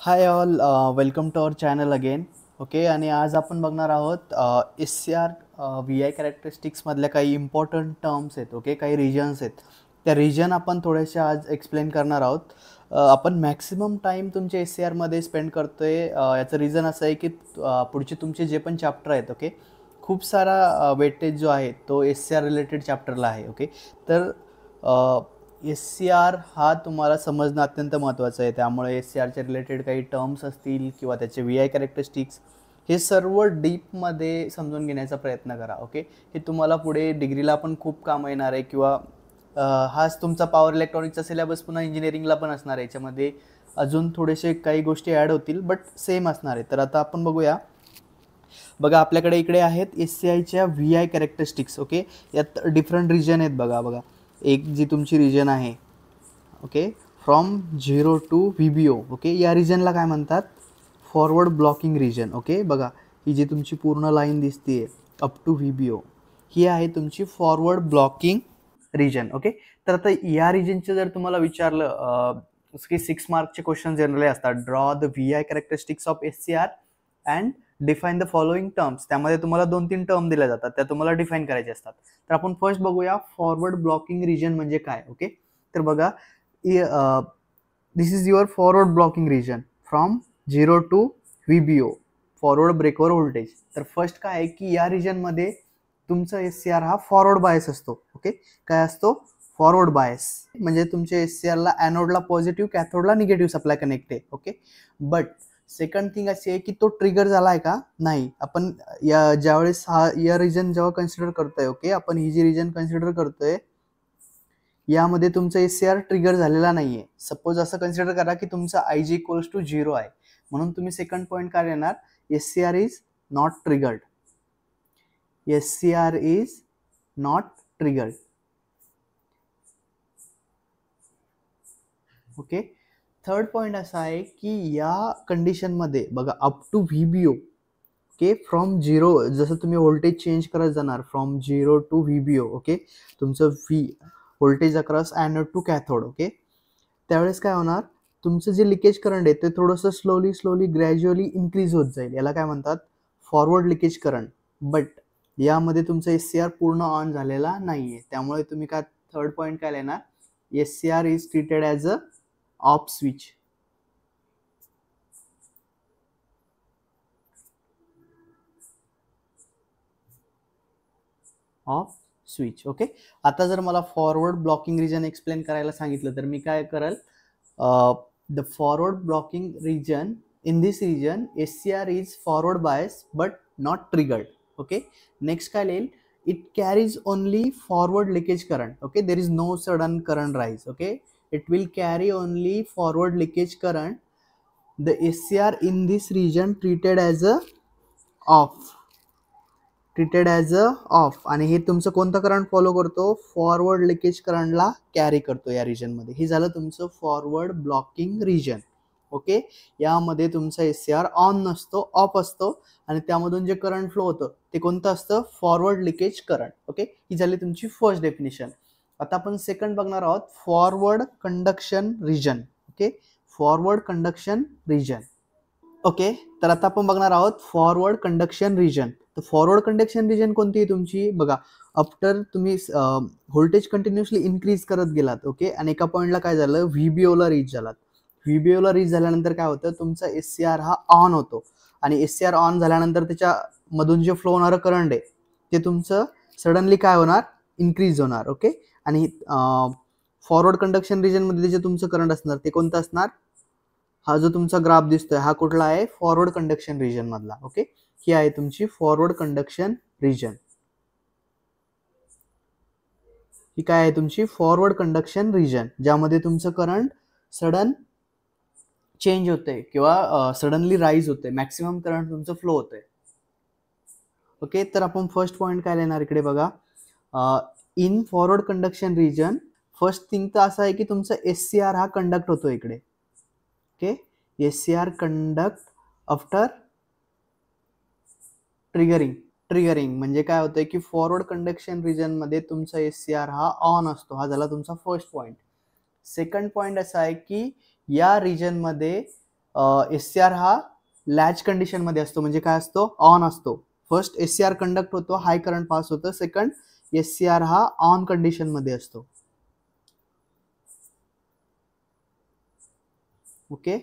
High all, welcome to our channel again. Okay, आणि आज आपण बघणार आहोत S C R V I कॅरेक्टरिस्टिक्समधल्या काही इम्पॉर्टंट टर्म्स आहेत. ओके, काही रिजन्स आहेत. त्या रिजन आपण थोडेसे आज एक्सप्लेन करणार आहोत. आपण मॅक्सिमम टाईम तुमच्या एस सी आरमध्ये स्पेंड करतो आहे. याचं रिझन असं आहे की पुढचे तुमचे जे पण चॅप्टर आहेत, ओके, खूप सारा वेटेज जो आहे तो एस सी आर रिलेटेड चॅप्टरला आहे. ओके, तर एस सी आर हा तुम्हाला समजणं अत्यंत महत्त्वाचं आहे. त्यामुळे एस सी आरच्या रिलेटेड काही टर्म्स असतील किंवा त्याचे व्ही आय कॅरेक्टरिस्टिक्स हे सर्व डीपमध्ये समजून घेण्याचा प्रयत्न करा. ओके, हे तुम्हाला पुढे डिग्रीला पण खूप काम येणार आहे किंवा हाच तुमचा पॉवर इलेक्ट्रॉनिक्सचा सिलेबस पुन्हा इंजिनिअरिंगला पण असणार आहे. याच्यामध्ये अजून थोडेसे काही गोष्टी ॲड होतील, बट सेम असणार आहे. तर आता आपण बघूया. बघा, आपल्याकडे इकडे आहेत एस सी आयच्या व्ही आय कॅरेक्टरिस्टिक्स. ओके, यात डिफरंट रिजन आहेत. बघा, एक जी तुमची रिजन आहे, okay, from 0 to V B O. Okay, या रिजनला काय म्हणतात? Forward blocking region. ओके, बघा, ही जी तुमची पूर्ण लाईन दिसते up to V B O, ही आहे तुमची फॉरवर्ड ब्लॉकिंग रिजन. ओके, तर आता या रिजनचं जर तुम्हाला विचारलं की 6 मार्कचे क्वेश्चन जनरली असतात. Draw the V I characteristics of S C R and define the following terms. त्यामध्ये तुम्हाला 2-3 टर्म दिल्या जातात, त्या तुम्हाला डिफाईन करायचे असतात. तर आपण फर्स्ट बघूया फॉरवर्ड ब्लॉकिंग रिजन म्हणजे काय. ओके, तर बघा, this is your forward blocking region from 0 to V B O, forward breakover voltage. तर फर्स्ट काय आहे की या रिजनमध्ये तुमचा एस सी आर हा फॉरवर्ड बायस असतो. ओके, काय असतो? Forward bias. म्हणजे तुमच्या एस सी आरला ॲनोडला पॉझिटिव्ह, कॅथोडला निगेटिव्ह सप्लाय कनेक्ट आहे. ओके, बट सेकंड थिंग अशी आहे की तो ट्रिगर झाला आहे का? नाही. आपण या ज्यावेळेस या रिजन जेव्हा कन्सिडर करतोय, ओके, आपण ही जी रिजन कन्सिडर करतोय यामध्ये तुमचा एस सी आर ट्रिगर झालेला नाहीये. सपोज असं कन्सिडर करा की तुमचा आय जी इक्वल्स टू 0 आहे, म्हणून तुम्ही सेकंड पॉईंट काय देणार? S C R is not triggered. S C R is not triggered. Okay, third point असा आहे की या कंडिशनमध्ये बघा, up to V B O, okay, from 0, जसं तुम्ही व्होल्टेज चेंज करत जाणार from 0 to V B O, okay, तुमचं V voltage across anode to cathode. Okay, त्यावेळेस काय होणार? तुमचं जे लिकेज करंट आहे ते थोडंसं स्लोली ग्रॅज्युअली इन्क्रीज होत जाईल. याला काय म्हणतात? Forward leakage current. बट यामध्ये तुमचा एस सी आर पूर्ण ऑन झालेला नाहीये. त्यामुळे तुम्ही काय थर्ड पॉईंट काय लिहिणार? S C R is treated as a off switch. Off switch. Okay, आता जर मला फॉरवर्ड ब्लॉकिंग रिजन एक्सप्लेन करायला सांगितलं तर मी काय करेल? The forward blocking region, in this region S C R is forward bias but not triggered. Okay, next काय लिहिल? It carries only forward leakage current. Okay, there is no sudden current rise. Okay, it will carry only forward leakage current. The S C R in this region treated as a off. Treated as a off. आणि हे तुमचं कोणतं current follow करतो? Forward leakage करंटला carry करतो या रिजनमध्ये. हे झालं तुमचं फॉरवर्ड ब्लॉकिंग रिजन. ओके, यामध्ये तुमचा एस सी आर ऑन नसतो, ऑफ असतो, आणि त्यामधून जे करंट फ्लो होतं ते कोणतं असतं? Forward leakage current. ओके, ही झाली तुमची फर्स्ट डेफिनेशन. आता आपण सेकंड बघणार आहोत, forward conduction region. Okay, forward conduction region. Okay, तर आता आपण बघणार आहोत फॉरवर्ड कंडक्शन रिजन. तर फॉरवर्ड कंडक्शन रिजन कोणती आहे तुमची? बघा, आफ्टर तुम्ही व्होल्टेज कंटिन्युअसली इन्क्रीज करत गेलात, ओके, आणि एका पॉईंटला काय झालं? व्हीबीओला रीच झालात. व्हीबीओला रीच झाल्यानंतर काय होतं? तुमचा एस सी आर हा ऑन होतो, आणि एस सी आर ऑन झाल्यानंतर त्याच्यामधून जे फ्लो होणारं करंट आहे ते तुमचं सडनली काय होणार? इन्क्रीज होणार. ओके, आणि फॉरवर्ड कंडक्शन रिजनमध्ये जे तुमचं करंट असणार ते कोणतं असणार? हा जो तुमचा ग्राफ दिसतोय हा कुठला आहे? फॉरवर्ड कंडक्शन रिजन मधला. ओके, ही आहे तुमची फॉरवर्ड कंडक्शन रिजन. ही काय आहे तुमची? फॉरवर्ड कंडक्शन रिजन, ज्यामध्ये तुमचं करंट सडन चेंज होते किंवा सडनली राईज होते, मॅक्सिमम करंट तुमचं फ्लो होतंय. ओके, तर आपण फर्स्ट पॉईंट काय लिहिणार इकडे? बघा, in forward conduction region first thing तर असं आहे की तुमचा एस सी आर हा कंडक्ट होतो इकडे. Okay, S C R conduct after triggering म्हणजे काय होतंय की फॉरवर्ड कंडक्शन रिजन मध्ये तुमचा एस सी आर हा ऑन असतो. हा झाला तुमचा फर्स्ट पॉईंट. सेकंड पॉईंट असा आहे की या रिजन मध्ये SCR हा लॅच कंडिशन मध्ये असतो, म्हणजे काय असतो, ऑन असतो. फर्स्ट SCR कंडक्ट होतो, हाय करंट पास होतं. सेकंड SCR हा ऑन कंडिशन मध्ये असतो. ओके.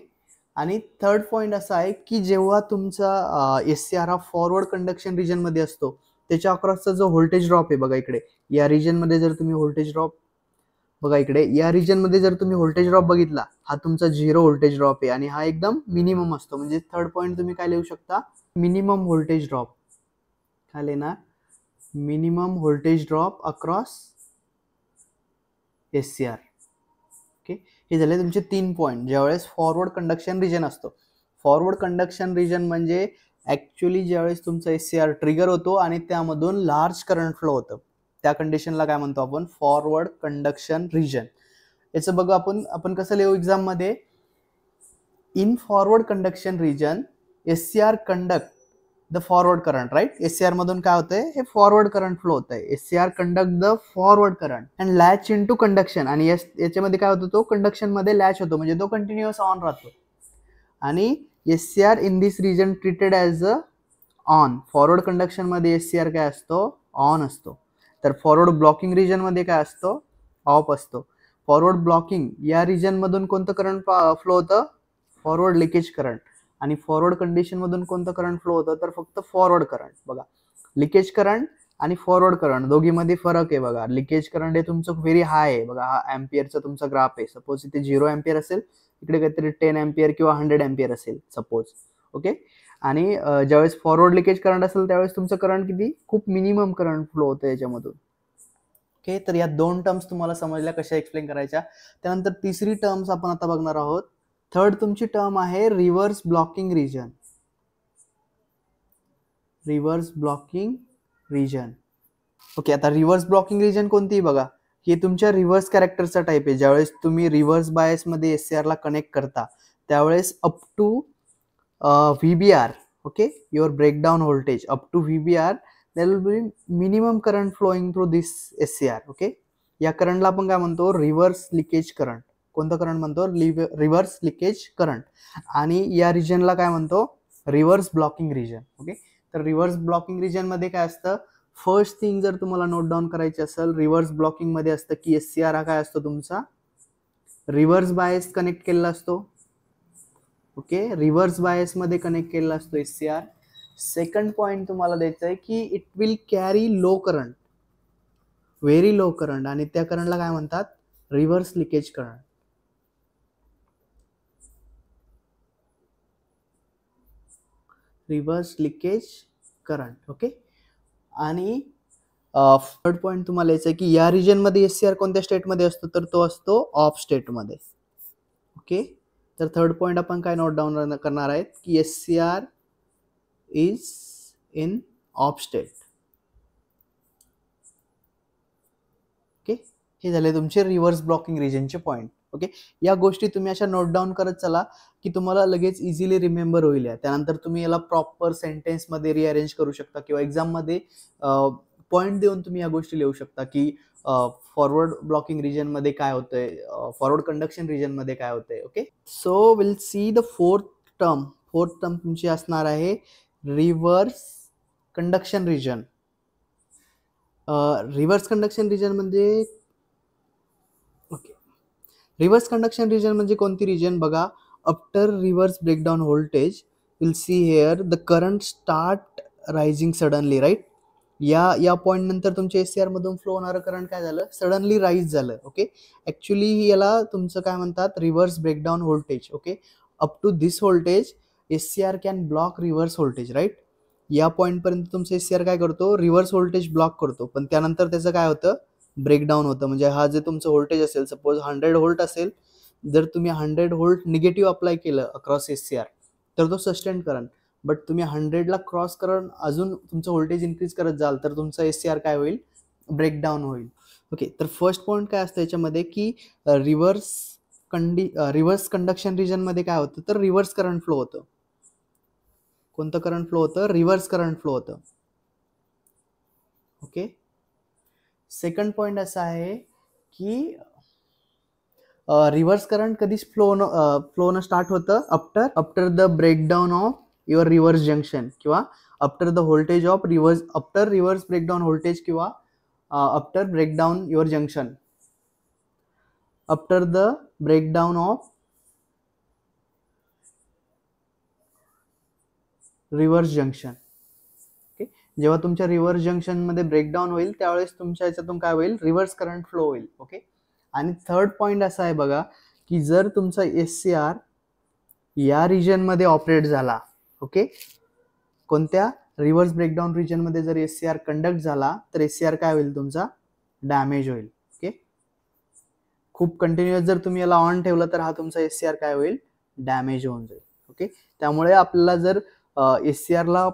आणि थर्ड पॉइंट असा आहे की जेव्हा तुमचा SCR हा फॉरवर्ड कंडक्शन रिजन मध्ये असतो, त्याच्या अक्रॉसचा जो व्होल्टेज ड्रॉप आहे बघा इकडे या रिजन मध्ये, जर तुम्ही व्होल्टेज ड्रॉप बघा इकडे या रिजन मध्ये जर तुम्ही व्होल्टेज ड्रॉप बघितला, हा तुमचा 0 व्होल्टेज ड्रॉप आहे आणि हा एकदम मिनिमम असतो. म्हणजे थर्ड पॉइंट तुम्ही काय लिहू शकता, मिनिमम व्होल्टेज ड्रॉप. काय लिहिणार, minimum voltage drop across SCR. Okay, हे झाले तुमचे 3 पॉइंट ज्यावेळेस फॉरवर्ड कंडक्शन रिजन असतो. फॉरवर्ड कंडक्शन रिजन म्हणजे ऍक्च्युअली ज्यावेळेस तुमचा SCR ट्रिगर होतो आणि त्यामधून लार्ज करंट फ्लो होतं, त्या कंडिशनला काय म्हणतो आपण, फॉरवर्ड कंडक्शन रिजन. याचं बघा आपण कसं लिहू एक्झाम मध्ये, in forward conduction region SCR conduct the forward current, right. SCR मधून काय होतंय, हे फॉरवर्ड करंट फ्लो होत आहे. SCR conduct the forward current and latch into conduction. आणि याच्यामध्ये काय होतं, तो कंडक्शन मध्ये लॅच होतो, म्हणजे तो कंटिन्युअस ऑन राहतो. आणि SCR in this region treated as a on. Forward conduction मध्ये SCR काय असतो, ऑन असतो. तर फॉरवर्ड ब्लॉकिंग रिजन मध्ये काय असतो, ऑफ असतो. फॉरवर्ड ब्लॉकिंग या रिजन मधून कोणतं करंट फ्लो होतं, फॉरवर्ड लिकेज करंट. आणि फॉरवर्ड कंडिशन मधून कोणतं करंट फ्लो होतं, तर फक्त फॉरवर्ड करंट. बघा, लिकेज करंट आणि फॉरवर्ड करंट दोघीमध्ये फरक आहे. बघा, लिकेज करंट हे तुमचं व्हेरी हाय आहे. बघा, हा एम्पियरचा तुमचा ग्राफ आहे. सपोज इथे 0 एम्पियर असेल, इकडे काहीतरी 10 एम्पियर किंवा 100 एम्पियर असेल सपोज. ओके. आणि ज्यावेळेस फॉरवर्ड लिकेज करंट असेल त्यावेळेस तुमचं करंट किती, खूप मिनिमम करंट फ्लो होतं याच्यामधून. ओके, तर या 2 टर्म्स तुम्हाला समजल्या कशा एक्सप्लेन करायच्या. त्यानंतर तिसरी टर्म्स आपण आता बघणार आहोत. थर्ड तुमची टर्म आहे reverse blocking region. Reverse blocking region. Okay, आता रिव्हर्स ब्लॉकिंग रिजन कोणती बघा, हे तुमच्या रिव्हर्स कॅरेक्टरचा टाइप आहे. ज्यावेळेस तुम्ही रिव्हर्स बायस मध्ये SCR ला कनेक्ट करता त्यावेळेस up to VBR, okay, your breakdown voltage up to VBR, there will be minimum current flowing through this SCR. Okay, या करंटला आपण काय म्हणतो, रिव्हर्स लिकेज करंट. कोणतं करंट म्हणतो, रिव्हर्स लिकेज करंट. आणि या रिजनला काय म्हणतो, रिव्हर्स ब्लॉकिंग रिजन. ओके, तर रिव्हर्स ब्लॉकिंग रिजन मध्ये काय असतं, फर्स्ट थिंग जर तुम्हाला नोट डाऊन करायची असेल, रिव्हर्स ब्लॉकिंग मध्ये असतं की SCR हा काय असतो तुमचा, रिव्हर्स बायस कनेक्ट केलेला असतो. ओके, रिव्हर्स बायस मध्ये कनेक्ट केलेला असतो SCR. सेकंड पॉइंट तुम्हाला द्यायचा आहे की it will carry low current, very low current. आणि त्या करंटला काय म्हणतात, reverse leakage current. Reverse leakage current. Okay. आणि थर्ड पॉइंट तुम्हाला यायचं आहे की या रिजन मध्ये SCR कोणत्या स्टेट मध्ये असतो, तर तो असतो ऑफ स्टेट मध्ये. ओके, तर थर्ड पॉइंट आपण काय नोट डाऊन करणार आहेत की SCR is in of state. Okay, हे झाले तुमचे रिव्हर्स ब्लॉकिंग रिजनचे पॉइंट. ओके, या गोष्टी तुम्ही अशा नोट डाऊन करत चला की तुम्हाला लगेच इझिली रिमेंबर होईल. त्यानंतर तुम्ही याला प्रॉपर सेंटेन्स मध्ये रिअरेंज करू शकता किंवा एक्झाम मध्ये पॉइंट देऊन तुम्ही या गोष्टी लिहू शकता की फॉरवर्ड ब्लॉकिंग रिजन मध्ये काय होतंय, फॉरवर्ड कंडक्शन रिजन मध्ये काय होतंय. Okay, so we'll see the fourth term. Fourth term तुमची असणार आहे reverse conduction region. Reverse conduction region म्हणजे, ओके, रिव्हर्स कंडक्शन रिजन म्हणजे कोणती रिजन बघा, after reverse breakdown voltage we'll see here the current start rising suddenly, right. या point नंतर तुमच्या SCR मधून फ्लो होणारं करंट काय झालं, सडनली राईज झालं. ओके, ऍक्च्युली याला तुमचं काय म्हणतात, reverse breakdown voltage. Okay, up to this voltage SCR can block reverse voltage, right. या पॉइंट पर्यंत तुमचं SCR काय करतो, रिव्हर्स व्होल्टेज ब्लॉक करतो. पण त्यानंतर त्याचं काय होतं, ब्रेकडाऊन होतं. म्हणजे हा जे तुमचं व्होल्टेज असेल, सपोज 100 व्होल्ट असेल, जर तुम्ही 100 व्होल्ट निगेटिव्ह अप्लाय केलं अक्रॉस SCR तर तो सस्टेन करंट. बट तुम्ही 100 ला क्रॉस करून अजून तुमचं व्होल्टेज इन्क्रीज करत जाल तर तुमचा SCR काय होईल, ब्रेकडाऊन होईल. ओके, तर फर्स्ट पॉइंट काय असतं याच्यामध्ये की रिव्हर्स कंडक्शन रिजन मध्ये काय होतं, तर रिव्हर्स करंट फ्लो होतं. कोणतं करंट फ्लो होतं, रिव्हर्स करंट फ्लो होतं. ओके, सेकंड पॉइंट असा आहे की रिव्हर्स करंट कधी फ्लो स्टार्ट होतं after the breakdown of your reverse junction किंवा after the voltage of reverse after reverse breakdown voltage किंवा after breakdown your junction after the breakdown of reverse junction. Okay, जेव्हा तुमच्या reverse junction मध्ये breakdown होईल त्यावेळेस तुमच्या याच्यातून काय होईल, रिव्हर्स करंट फ्लो होईल. ओके, आणि थर्ड पॉइंट असा आहे बघा की जर तुमचा SCR या रिजन मध्ये ऑपरेट झाला, ओके, कोणत्या रिव्हर्स ब्रेकडाऊन रिजन मध्ये जर SCR कंडक्ट झाला तर SCR काय होईल, तुमचा डॅमेज होईल. ओके, खूप कंटिन्युअस जर तुम्ही याला ऑन ठेवलं तर हा तुमचा SCR काय होईल, डॅमेज होऊन जाईल. ओके, त्यामुळे आपल्याला जर SCR ला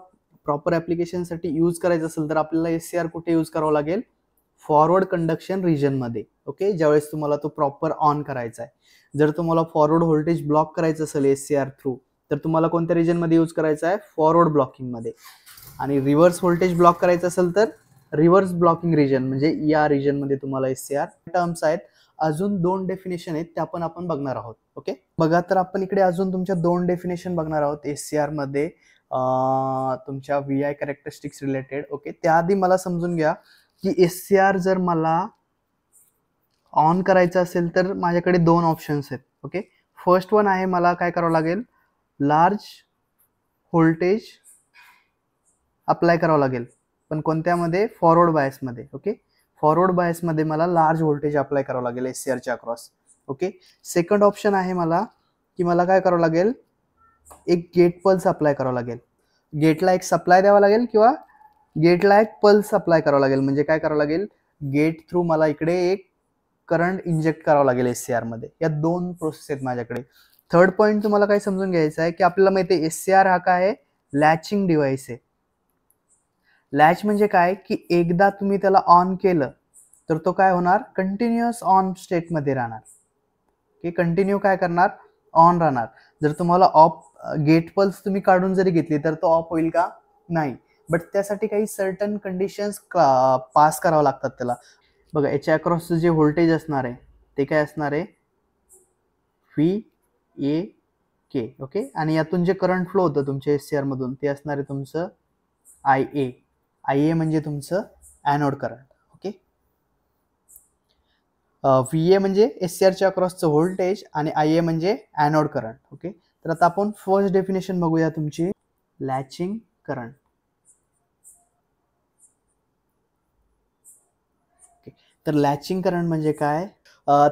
प्रॉपर ऍप्लिकेशनसाठी यूज करायचं असेल तर आपल्याला SCR कुठे यूज करावं लागेल, फॉरवर्ड कंडक्शन रिजन मध्ये. ओके, ज्यावेळेस तुम्हाला तो प्रॉपर ऑन करायचा आहे. जर तुम्हाला फॉरवर्ड व्होल्टेज ब्लॉक करायचं असेल SCR थ्रू तर तुम्हाला कोणत्या रिजन मध्ये यूज करायचा आहे, फॉरवर्ड ब्लॉकिंग मध्ये. आणि रिव्हर्स व्होल्टेज ब्लॉक करायचं असेल तर रिव्हर्स ब्लॉकिंग रिजन म्हणजे या रिजन मध्ये तुम्हाला SCR. टर्म्स आहेत, अजून 2 डेफिनेशन आहेत त्या पण आपण बघणार आहोत. ओके, बघा तर आपण इकडे अजून तुमच्या 2 डेफिनेशन बघणार आहोत SCR मध्ये तुमच्या VI कॅरेक्टरिस्टिक्स रिलेटेड. ओके, त्याआधी मला समजून घ्या की SCR जर मला ऑन करायचं असेल तर माझ्याकडे 2 ऑप्शन्स आहेत. ओके, फर्स्ट वन आहे, मला काय करावं लागेल, लार्ज व्होल्टेज अप्लाय करावं लागेल, पण कोणत्यामध्ये, फॉरवर्ड बायस मध्ये. ओके, फॉरवर्ड बायस मध्ये मला लार्ज व्होल्टेज अप्लाय करावं लागेल SCR च्या अक्रॉस. ओके, सेकंड ऑप्शन आहे मला की मला काय करावं लागेल, एक गेट पल्स अप्लाय करावं लागेल. गेटला एक सप्लाय द्यावा लागेल किंवा गेटला एक पल्स अप्लाय करावं लागेल. म्हणजे काय करावं लागेल, गेट थ्रू मला इकडे एक करंट इंजेक्ट करावं लागेल SCR मध्ये. या 2 प्रोसेस आहेत माझ्याकडे. थर्ड पॉइंट तुम्हाला काय समजून घ्यायचा आहे की आपल्याला माहिती आहे SCR हा काय आहे, लॅचिंग डिव्हाइस आहे. लॅच म्हणजे काय की एकदा तुम्ही त्याला ऑन केलं तर तो काय होणार, कंटिन्युअस ऑन स्टेट मध्ये राहणार. की कंटिन्यू काय करणार, ऑन राहणार. जर तुम्हाला ऑफ गेट पल्स तुम्ही काढून जरी घेतली तर तो ऑफ होईल का, नाही. बट त्यासाठी काही सर्टन कंडिशन्स पास करावं लागतात त्याला. बघा, याच्या अक्रॉसचं जे व्होल्टेज असणार आहे ते काय असणार आहे, VAK. ओके, आणि यातून जे करंट फ्लो होतं तुमच्या SCR मधून ते असणार आहे तुमचं IA म्हणजे तुमचं ॲनोड करंट. ओके, VA म्हणजे SCR च्या अक्रॉसचं व्होल्टेज आणि IA म्हणजे ॲनोड करंट. ओके, तर आता आपण फर्स्ट डेफिनेशन बघूया तुमची, लॅचिंग करंट. ओके, तर लॅचिंग करंट म्हणजे काय,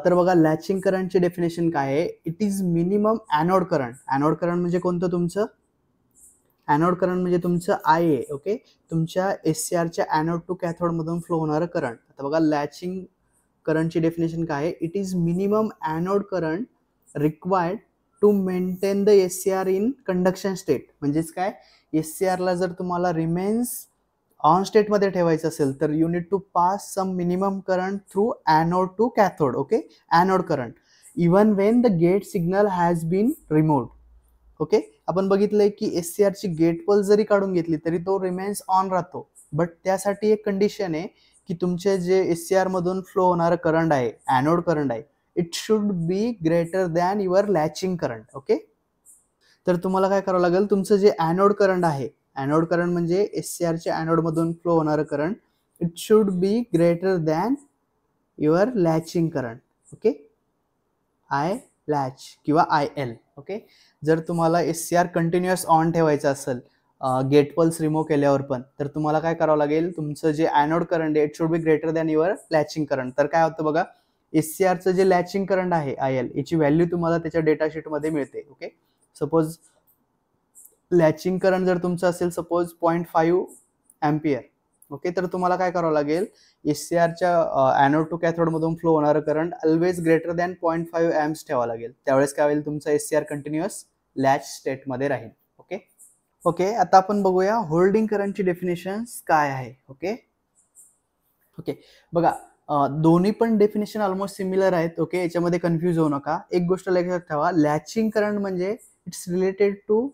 तर बघा लॅचिंग करंटचे डेफिनेशन काय आहे, it is minimum anode current. Anode current म्हणजे कोणतं, तुमचं ॲनोड करंट म्हणजे तुमचं IA. ओके, तुमच्या SCR च्या ॲनोड टू कॅथोड मधून फ्लो होणारं करंट. आता बघा लॅचिंग करंटची डेफिनेशन काय आहे, it is minimum anode current required to maintain the SCR in conduction state. म्हणजेच काय, SCR ला जर तुम्हाला रिमेन्स ऑन स्टेट मध्ये ठेवायचं असेल तर you need to pass some minimum current through anode to cathode. Okay, anode current even when the gate signal has been removed. Okay, आपण बघितलंय की SCR ची गेट पल्स जरी काढून घेतली तरी तो रिमेन्स ऑन राहतो. बट त्यासाठी एक कंडिशन आहे की तुमचे जे SCR मधून फ्लो होणारं करंट आहे, ॲनोड करंट आहे, it should be greater than your latching current. Okay, तर तुम्हाला काय करावं लागेल, तुमचं जे ॲनोड करंट आहे, ॲनोड करंट म्हणजे SCR च्या ॲनोड मधून फ्लो होणारं current, it should be greater than your latching current. Okay, I latch किंवा IL. ओके, जर तुम्हाला SCR कंटिन्युअस ऑन ठेवायचं असेल गेट पल्स रिमूव्ह केल्यावर पण, तर तुम्हाला काय करावं लागेल, तुमचं जे ॲनोड करंट आहे it should be greater than your latching current. तर काय होतं बघा, SCRचं जे लॅचिंग करंट आहे IL, याची व्हॅल्यू तुम्हाला त्याच्या डेटा शीट मध्ये मिळते. ओके, सपोज लॅचिंग करंट जर तुमचं असेल सपोज 0.5 अँपियर. ओके, तर तुम्हाला काय करावं लागेल, SCR च्या ॲनोड टू कॅथोड मधून फ्लो होणारं current always greater than 0.5 amps ठेवावं लागेल. त्यावेळेस काय होईल, तुमचा SCR कंटिन्युअस लॅच स्टेट मध्ये राहील. ओके, ओके, आता आपण बघूया होल्डिंग करंटची डेफिनेशन काय आहे. ओके, ओके, बघा दोन्ही पण डेफिनेशन ऑलमोस्ट सिमिलर आहेत. ओके, याच्यामध्ये कन्फ्यूज होऊ नका. एक गोष्ट लक्षात ठेवा, लॅचिंग करंट म्हणजे it's related to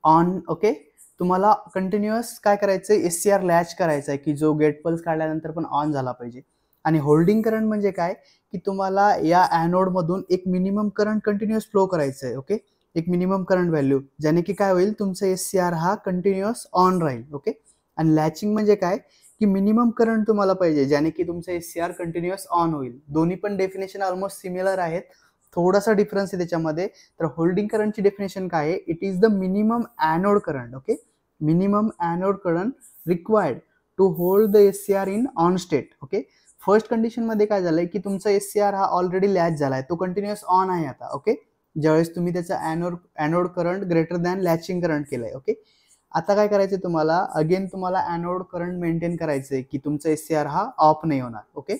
on. Okay, तुम्हाला कंटिन्युअस काय करायचंय, SCR लॅच करायचा आहे की जो गेट पल्स काढल्यानंतर पण ऑन झाला पाहिजे. आणि होल्डिंग करंट म्हणजे काय की तुम्हाला या ॲनोडमधून एक मिनिमम करंट कंटिन्युअस फ्लो करायचं आहे. ओके, एक मिनिमम करंट व्हॅल्यू, ज्याने की काय होईल तुमचा SCR हा कंटिन्युअस ऑन राहील. ओके, आणि लॅचिंग म्हणजे काय की मिनिमम करंट तुम्हाला पाहिजे ज्याने की तुमचा SCR कंटिन्युअस ऑन होईल. दोन्ही पण डेफिनेशन ऑलमोस्ट सिमिलर आहेत, थोडासा डिफरन्स आहे त्याच्यामध्ये. तर होल्डिंग करंटची डेफिनेशन काय आहे, it is the minimum anode current. Okay, minimum anode current required to hold the SCR in on state. Okay, first condition मध्ये काय झालंय की तुमचा SCR हा ऑलरेडी लॅच झालाय, तो कंटिन्युअस ऑन आहे आता. ओके, ज्यावेळेस तुम्ही त्याचा anode current greater than latching current केलंय. ओके, आता काय करायचंय तुम्हाला, अगेन तुम्हाला ॲनोड करंट मेंटेन करायचंय की तुमचा SCR हा ऑफ नाही होणार. ओके,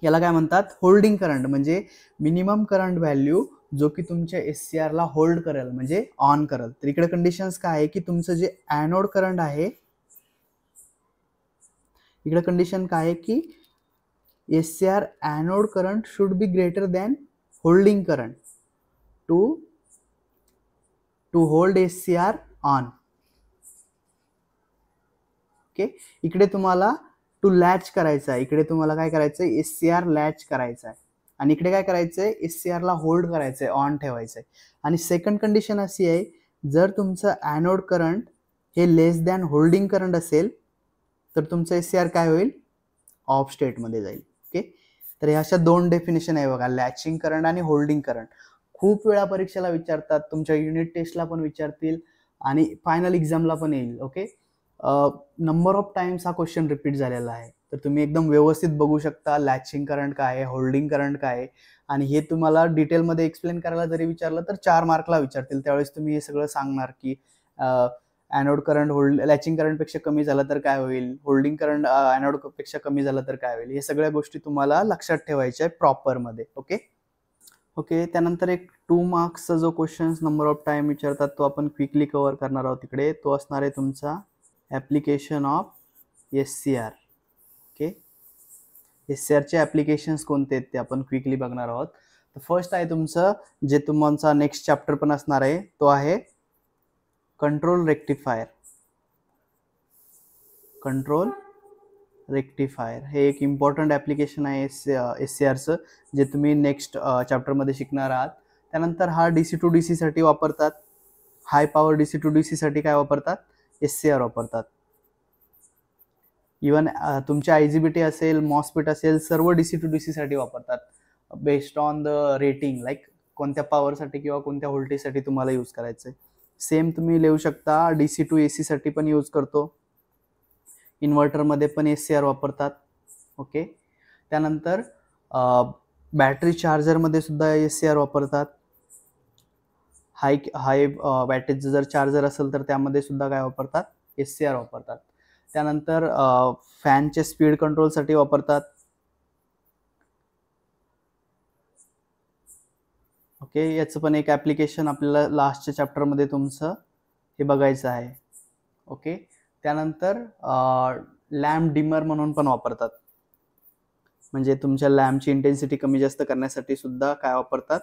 याला काय म्हणतात, होल्डिंग करंट, म्हणजे मिनिमम करंट व्हॅल्यू जो की तुमच्या SCR ला होल्ड करेल, म्हणजे ऑन करेल. तर इकडे कंडिशन्स काय आहे की तुमचं जे ॲनोड करंट आहे, इकडे कंडिशन काय आहे की SCR anode current should be greater than holding current to hold SCR on. Okay, इकडे तुम्हाला टू लॅच करायचा आहे, इकडे तुम्हाला काय करायचं आहे, SCR लॅच करायचा आहे. आणि इकडे काय करायचंय, SCR ला होल्ड करायचंय, ऑन ठेवायचंय. आणि सेकंड कंडिशन अशी आहे, जर तुमचं ॲनोड करंट हे लेस दॅन होल्डिंग करंट असेल तर तुमचं SCR काय होईल, ऑफ स्टेटमध्ये जाईल. ओके, तर ह्या अशा दोन डेफिनेशन आहे बघा, लॅचिंग करंट आणि होल्डिंग करंट. खूप वेळा परीक्षेला विचारतात, तुमच्या युनिट टेस्टला पण विचारतील आणि फायनल एक्झामला पण येईल. ओके, नंबर ऑफ टाइम्स हा क्वेश्चन रिपीट झालेला आहे. तर तुम्ही एकदम व्यवस्थित बघू शकता लॅचिंग करंट काय आहे, होल्डिंग करंट काय आहे. आणि हे तुम्हाला डिटेलमध्ये एक्सप्लेन करायला जरी विचारलं तर 4 मार्कला विचारतील, त्यावेळेस तुम्ही हे सगळं सांगणार की ॲनोड करंट लॅचिंग करंट पेक्षा कमी झालं तर काय होईल, होल्डिंग करंट ॲनोड पेक्षा कमी झालं तर काय होईल. हे सगळ्या गोष्टी तुम्हाला लक्षात ठेवायच्या आहे प्रॉपरमध्ये. ओके, ओके, त्यानंतर एक 2 मार्क्सचा जो क्वेश्चन नंबर ऑफ टाइम विचारतात तो आपण क्विकली कव्हर करणार आहोत. तिकडे तो असणार आहे तुमचा ॲप्लिकेशन ऑफ SCR. ओके, SCRचे ॲप्लिकेशन्स कोणते आहेत ते आपण क्विकली बघणार आहोत. तर फर्स्ट आहे तुमचं, जे तुमचा नेक्स्ट चॅप्टर पण असणार आहे, तो आहे कंट्रोल रेक्टिफायर. कंट्रोल रेक्टिफायर हे एक इम्पॉर्टंट ॲप्लिकेशन आहे SCRचं, जे तुम्ही नेक्स्ट चॅप्टरमध्ये शिकणार आहात. त्यानंतर हा DC to DC साठी वापरतात, high power DC to DC साठी काय वापरतात, SCR वापरतात. इवन तुमच्या IGBT असेल, मॉसफेट असेल, सर्व DC to DC साठी वापरतात, based on the rating, like कोणत्या पॉवरसाठी किंवा कोणत्या व्होल्टेजसाठी तुम्हाला यूज करायचं आहे. सेम तुम्ही लिहू शकता DC to AC साठी पण यूज करतो, इन्व्हर्टरमध्ये पण SCR वापरतात. ओके, त्यानंतर बॅटरी चार्जरमध्ये सुद्धा SCR वापरतात. हाय बॅटरीचं जर चार्जर असेल तर त्यामध्ये सुद्धा काय वापरतात, SCR वापरतात. त्यानंतर फॅनचे स्पीड कंट्रोलसाठी वापरतात. ओके, याचं पण एक ॲप्लिकेशन आपल्याला लास्टच्या चॅप्टरमध्ये तुमचं हे बघायचं आहे. ओके, त्यानंतर लॅम्प डिमर म्हणून पण वापरतात, म्हणजे तुमच्या लॅम्पची इंटेन्सिटी कमी जास्त करण्यासाठी सुद्धा काय वापरतात,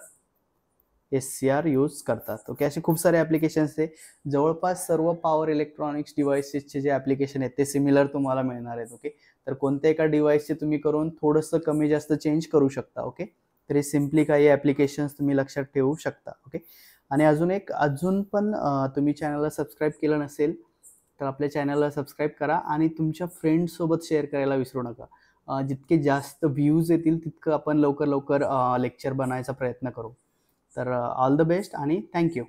SCR यूज करतात. ओके, असे खूप सारे ॲप्लिकेशन्स आहे. जवळपास सर्व पॉवर इलेक्ट्रॉनिक्स डिव्हाइसेसचे जे ॲप्लिकेशन आहेत ते सिमिलर तुम्हाला मिळणार आहेत. ओके, तर कोणत्या एका डिव्हाइसचे तुम्ही करून थोडंसं कमी जास्त चेंज करू शकता. ओके, तर हे सिम्पली काही ॲप्लिकेशन्स तुम्ही लक्षात ठेवू शकता. ओके, आणि अजून पण तुम्ही चॅनलला सबस्क्राईब केलं नसेल तर आपल्या चॅनलला सबस्क्राईब करा आणि तुमच्या फ्रेंड्ससोबत शेअर करायला विसरू नका. जितके जास्त व्ह्यूज येतील तितकं आपण लवकर लेक्चर बनवायचा प्रयत्न करू. तर ऑल द बेस्ट आणि थँक्यू.